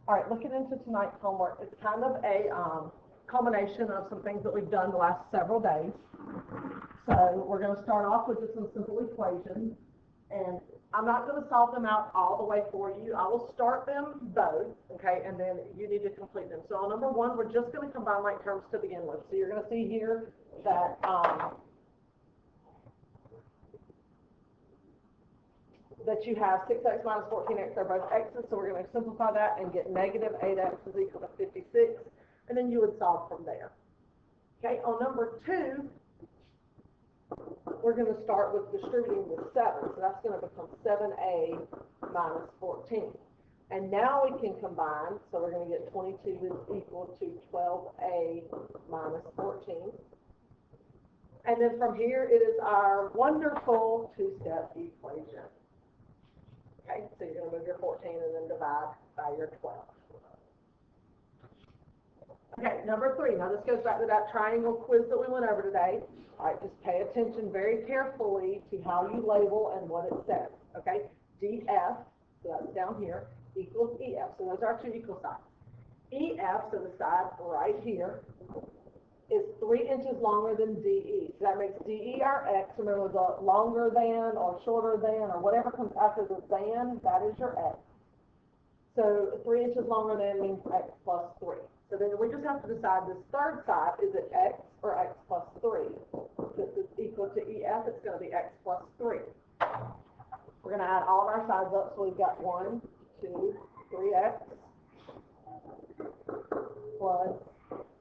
All right, looking into tonight's homework, it's kind of a culmination of some things that we've done the last several days. So we're going to start off with just some simple equations, and I'm not going to solve them out all the way for you. I will start them both, okay, and then you need to complete them. So on number one, we're just going to combine like terms to begin with. So you're going to see here that that you have 6x minus 14x, they're both x's, so we're going to simplify that and get negative 8x is equal to 56, and then you would solve from there. Okay, on number two, we're going to start with distributing the 7, so that's going to become 7a minus 14. And now we can combine, so we're going to get 22 is equal to 12a minus 14. And then from here, it is our wonderful two-step equation. Okay, so you're going to move your 14 and then divide by your 12. Okay, number 3. Now this goes back to that triangle quiz that we went over today. All right, just pay attention very carefully to how you label and what it says. Okay, DF, so that's down here, equals EF. So those are our two equal signs. EF, so the side right here, is 3 inches longer than DE. So that makes DE our X. Remember, the longer than or shorter than or whatever comes after the than, that is your X. So 3 inches longer than means X plus 3. So then we just have to decide this third side, is it X or X plus 3? This is equal to EF, it's going to be X plus 3. We're going to add all of our sides up, so we've got 1, 2, 3X plus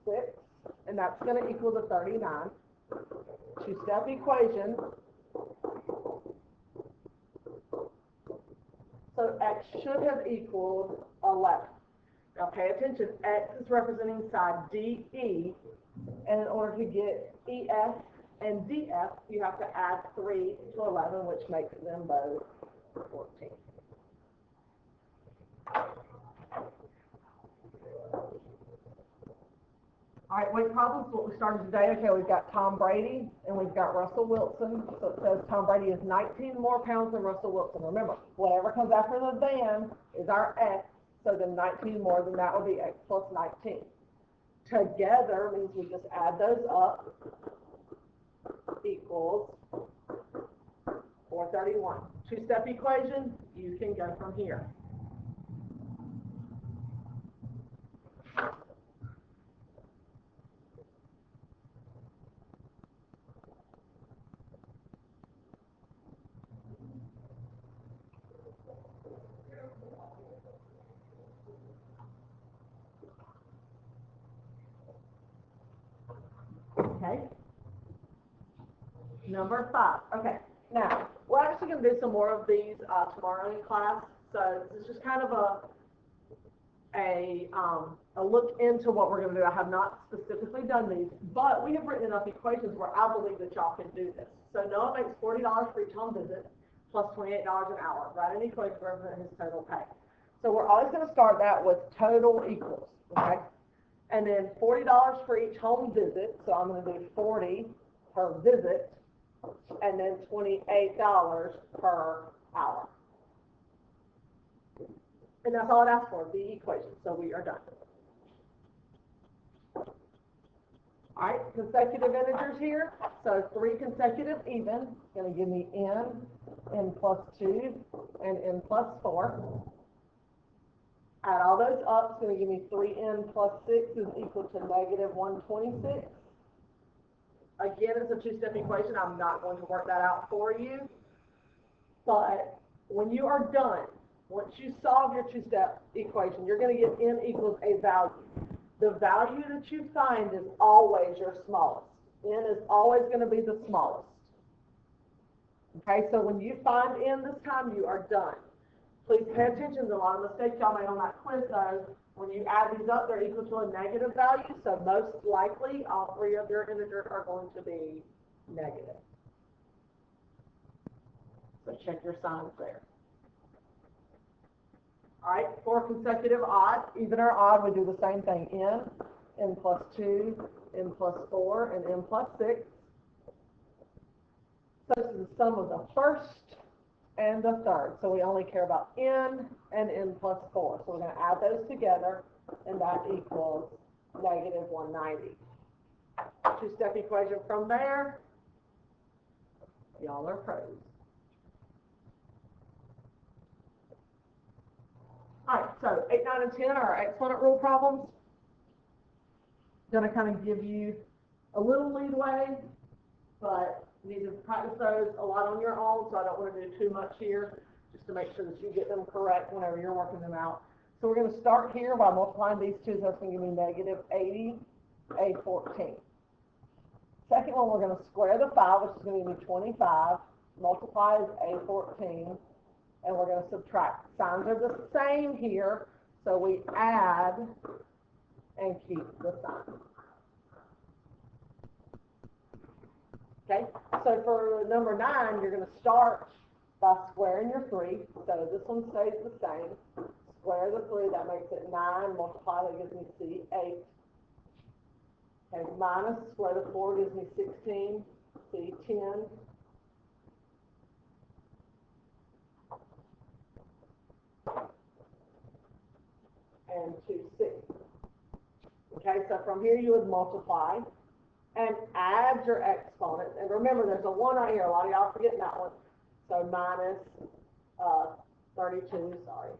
6. And that's going to equal to 39. Two-step equation. So X should have equaled 11. Now pay attention, X is representing side DE, and in order to get EF and DF, you have to add 3 to 11, which makes them both 14. All right, weight problems, what we started today. Okay, we've got Tom Brady and we've got Russell Wilson. So it says Tom Brady is 19 more pounds than Russell Wilson. Remember, whatever comes after the than is our X, so then 19 more, then that will be X plus 19. Together means we just add those up, equals 431. Two-step equation, you can go from here. Okay. Number 5. Okay. Now, we're actually going to do some more of these tomorrow in class. So this is just kind of a look into what we're going to do. I have not specifically done these, but we have written enough equations where I believe that y'all can do this. So Noah makes $40 for each home visit plus $28 an hour. Write an equation to represent his total pay. So we're always going to start that with total equals, okay? And then $40 for each home visit. So I'm going to do 40 per visit, and then $28 per hour. And that's all it asks for, the equation. So we are done. All right, consecutive integers here. So 3 consecutive even is going to give me n plus 2, and n plus 4. Add all those up, it's going to give me 3n plus 6 is equal to negative 126. Again, it's a two-step equation. I'm not going to work that out for you. But when you are done, once you solve your two-step equation, you're going to get n equals a value. The value that you find is always your smallest. N is always going to be the smallest. Okay, so when you find n this time, you are done. Please pay attention to a lot of mistakes y'all made on that quiz, though. When you add these up, they're equal to a negative value, so most likely all 3 of your integers are going to be negative. So check your signs there. All right, for consecutive odd, even or odd, we do the same thing. N plus 2, n plus 4, and n plus 6. So this is the sum of the first and the third. So we only care about n and n plus 4. So we're going to add those together, and that equals negative 190. Two-step equation from there. Y'all are pros. All right, so 8, 9, and 10 are our exponent rule problems. Going to kind of give you a little leeway, but you need to practice those a lot on your own, so I don't want to do too much here, just to make sure that you get them correct whenever you're working them out. So we're going to start here by multiplying these two, so that's going to give me negative 80, A14. Second one, we're going to square the 5, which is going to give me 25, multiply is A14, and we're going to subtract. Signs are the same here, so we add and keep the sign. Okay, so for number 9, you're going to start by squaring your 3. So this one stays the same. Square the 3, that makes it 9. Multiply, that gives me C, 8. Okay, minus, square the 4 gives me 16. C, 10. And 2, 6. Okay, so from here you would multiply and add your exponents. And remember, there's a 1 right here. A lot of y'all are forgetting that one. So minus 32, sorry.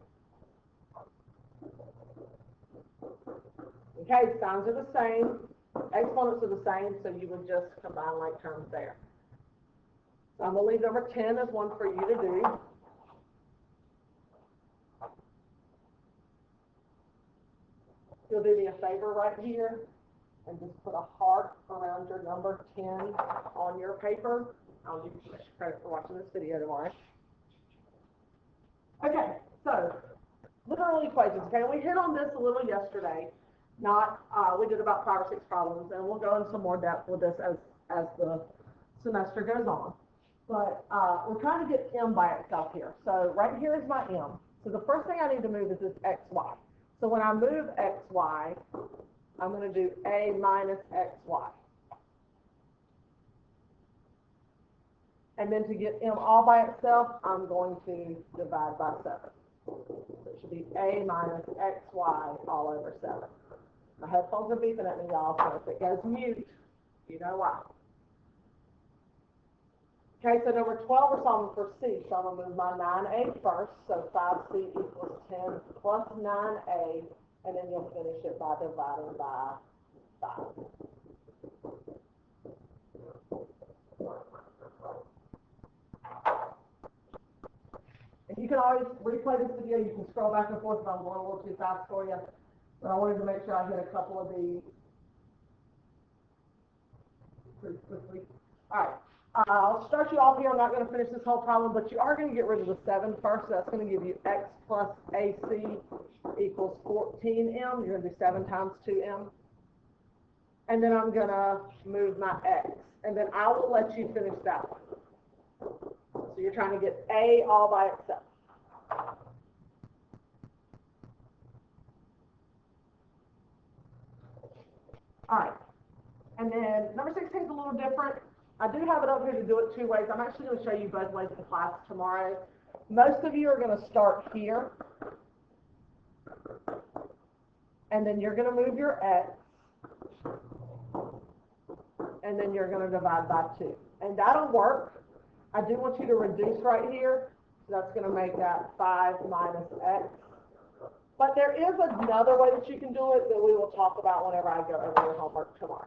Okay, signs are the same. Exponents are the same, so you would just combine like terms there. So I'm going to leave number 10 as one for you to do. You'll do me a favor right here and just put a heart around your number 10 on your paper. I'll give you credit for watching this video tomorrow. Okay, so literal equations. Okay, we hit on this a little yesterday. We did about 5 or 6 problems, and we'll go into some more depth with this as the semester goes on. But we're trying to get m by itself here. So right here is my m. So the first thing I need to move is this xy. So when I move xy, I'm going to do a minus xy. And then to get m all by itself, I'm going to divide by 7. So it should be a minus xy all over 7. My headphones are beeping at me, y'all, so if it goes mute, you know why. Okay, so number 12, we're solving for c. So I'm going to move my 9a first. So 5c equals 10 plus 9a, and then you'll finish it by dividing by 5. And you can always replay this video. You can scroll back and forth if I'm going a little too fast for you. But I wanted to make sure I hit a couple of these pretty quickly. All right. I'll start you off here. I'm not going to finish this whole problem, but you are going to get rid of the 7 first. So that's going to give you x plus ac equals 14m. You're going to do 7 times 2m. And then I'm going to move my x. And then I will let you finish that one. So you're trying to get a all by itself. All right. And then number 16 is a little different. I do have it up here to do it 2 ways. I'm actually going to show you both ways in class tomorrow. Most of you are going to start here. And then you're going to move your x. And then you're going to divide by 2. And that'll work. I do want you to reduce right here. So that's going to make that 5 minus x. But there is another way that you can do it that we will talk about whenever I go over your homework tomorrow.